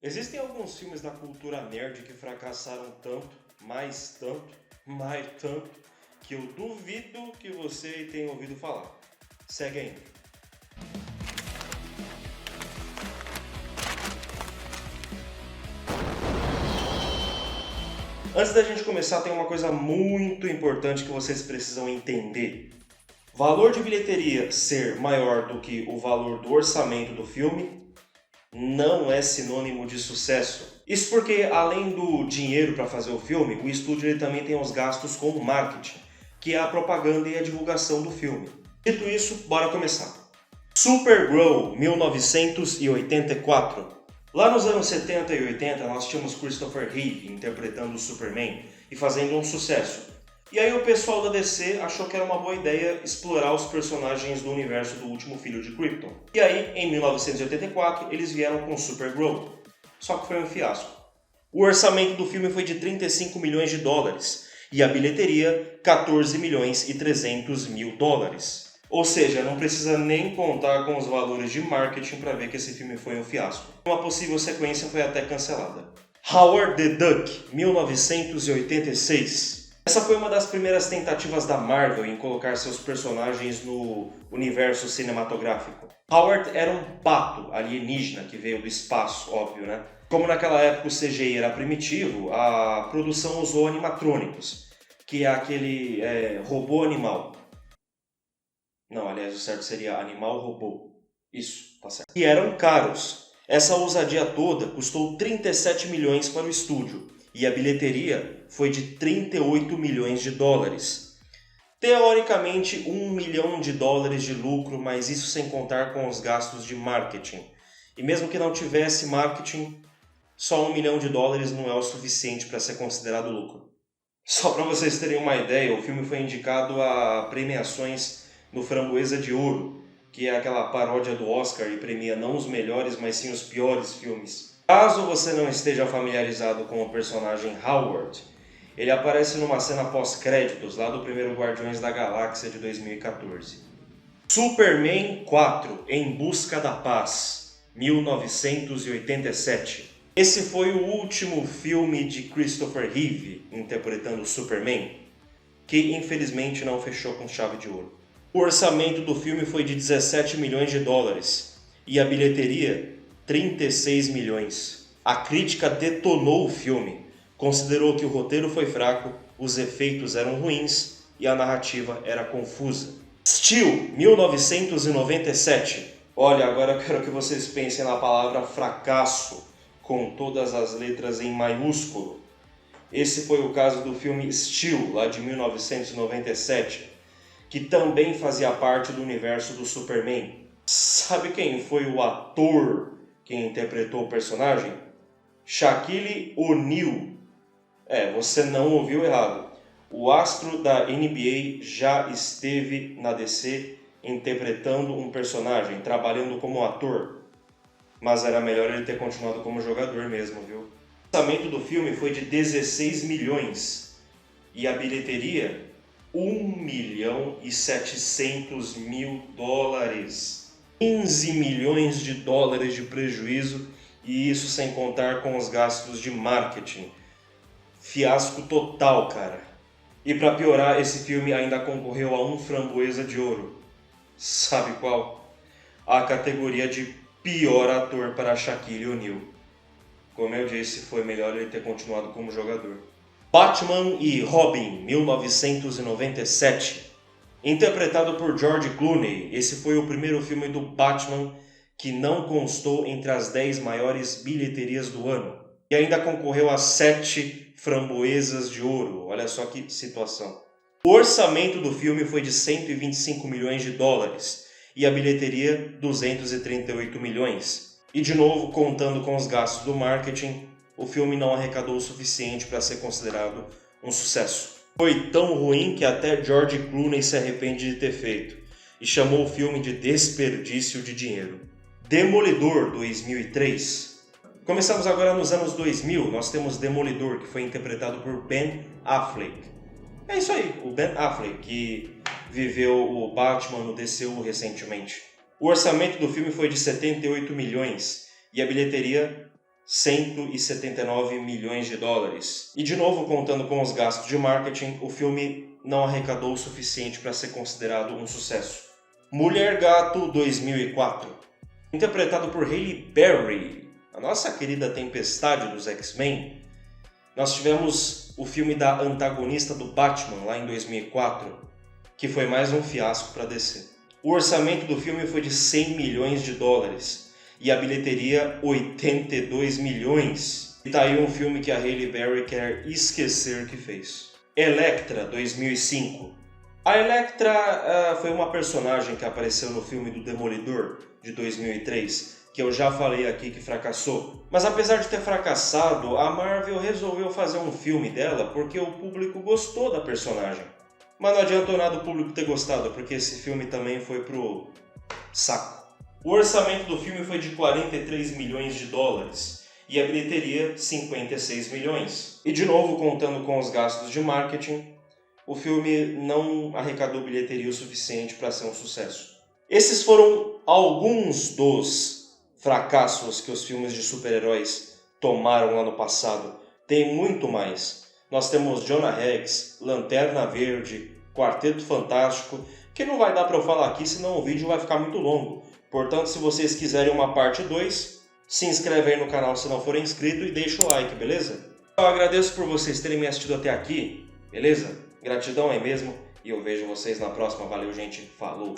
Existem alguns filmes da cultura nerd que fracassaram tanto, mais tanto, que eu duvido que você tenha ouvido falar. Segue aí. Antes da gente começar, tem uma coisa muito importante que vocês precisam entender. Valor de bilheteria ser maior do que o valor do orçamento do filme não é sinônimo de sucesso. Isso porque, além do dinheiro para fazer o filme, o estúdio ele também tem os gastos com o marketing, que é a propaganda e a divulgação do filme. Dito isso, bora começar. Supergirl, 1984. Lá nos anos 70 e 80, nós tínhamos Christopher Reeve interpretando o Superman e fazendo um sucesso. E aí o pessoal da DC achou que era uma boa ideia explorar os personagens do universo do Último Filho de Krypton. E aí, em 1984, eles vieram com Supergirl. Só que foi um fiasco. O orçamento do filme foi de 35 milhões de dólares e a bilheteria 14 milhões e 300 mil dólares. Ou seja, não precisa nem contar com os valores de marketing para ver que esse filme foi um fiasco. Uma possível sequência foi até cancelada. Howard the Duck, 1986. Essa foi uma das primeiras tentativas da Marvel em colocar seus personagens no universo cinematográfico. Howard era um pato alienígena que veio do espaço, óbvio, né? Como naquela época o CGI era primitivo, a produção usou animatrônicos, que é aquele robô animal. Não, aliás, o certo seria animal-robô. Isso, tá certo. E eram caros. Essa ousadia toda custou 37 milhões para o estúdio e a bilheteria foi de 38 milhões de dólares. Teoricamente, 1 milhão de dólares de lucro, mas isso sem contar com os gastos de marketing. E mesmo que não tivesse marketing, só 1 milhão de dólares não é o suficiente para ser considerado lucro. Só para vocês terem uma ideia, o filme foi indicado a premiações no Framboesa de Ouro, que é aquela paródia do Oscar e premia não os melhores, mas sim os piores filmes. Caso você não esteja familiarizado com o personagem Howard, ele aparece numa cena pós-créditos lá do primeiro Guardiões da Galáxia de 2014. Superman 4, Em Busca da Paz, 1987. Esse foi o último filme de Christopher Reeve interpretando o Superman, que infelizmente não fechou com chave de ouro. O orçamento do filme foi de 17 milhões de dólares e a bilheteria 36 milhões. A crítica detonou o filme, considerou que o roteiro foi fraco, os efeitos eram ruins e a narrativa era confusa. Steel, 1997. Olha, agora eu quero que vocês pensem na palavra fracasso, com todas as letras em maiúsculo. Esse foi o caso do filme Steel, lá de 1997, que também fazia parte do universo do Superman. Sabe quem foi o ator que interpretou o personagem? Shaquille O'Neal. Você não ouviu errado. O astro da NBA já esteve na DC interpretando um personagem, trabalhando como ator. Mas era melhor ele ter continuado como jogador mesmo, viu? O orçamento do filme foi de 16 milhões e a bilheteria 1 milhão e 700 mil dólares. 15 milhões de dólares de prejuízo e isso sem contar com os gastos de marketing. Fiasco total, cara. E para piorar, esse filme ainda concorreu a um Framboesa de Ouro. Sabe qual? A categoria de pior ator para Shaquille O'Neal. Como eu disse, foi melhor ele ter continuado como jogador. Batman e Robin, 1997. Interpretado por George Clooney, esse foi o primeiro filme do Batman que não constou entre as 10 maiores bilheterias do ano. E ainda concorreu a 7 Framboesas de Ouro. Olha só que situação. O orçamento do filme foi de 125 milhões de dólares e a bilheteria 238 milhões. E de novo, contando com os gastos do marketing, o filme não arrecadou o suficiente para ser considerado um sucesso. Foi tão ruim que até George Clooney se arrepende de ter feito e chamou o filme de desperdício de dinheiro. Demolidor, 2003. Começamos agora nos anos 2000, nós temos Demolidor, que foi interpretado por Ben Affleck. É isso aí, o Ben Affleck, que viveu o Batman no DCU recentemente. O orçamento do filme foi de 78 milhões e a bilheteria 179 milhões de dólares. E de novo, contando com os gastos de marketing, o filme não arrecadou o suficiente para ser considerado um sucesso. Mulher Gato 2004, interpretado por Halle Berry, a nossa querida Tempestade dos X-Men. Nós tivemos o filme da antagonista do Batman lá em 2004, que foi mais um fiasco para DC. O orçamento do filme foi de 100 milhões de dólares e a bilheteria 82 milhões. E tá aí um filme que a Halle Berry quer esquecer que fez. Elektra 2005. A Elektra foi uma personagem que apareceu no filme do Demolidor de 2003, que eu já falei aqui que fracassou. Mas apesar de ter fracassado, a Marvel resolveu fazer um filme dela porque o público gostou da personagem. Mas não adiantou nada o público ter gostado, porque esse filme também foi pro saco. O orçamento do filme foi de 43 milhões de dólares e a bilheteria 56 milhões. E de novo, contando com os gastos de marketing, o filme não arrecadou bilheteria o suficiente para ser um sucesso. Esses foram alguns dos fracassos que os filmes de super-heróis tomaram lá no passado. Tem muito mais. Nós temos Jonah Hex, Lanterna Verde, Quarteto Fantástico, que não vai dar para eu falar aqui, senão o vídeo vai ficar muito longo. Portanto, se vocês quiserem uma parte 2, se inscreve aí no canal se não for inscrito e deixa o like, beleza? Eu agradeço por vocês terem me assistido até aqui, beleza? Gratidão aí mesmo e eu vejo vocês na próxima. Valeu, gente. Falou!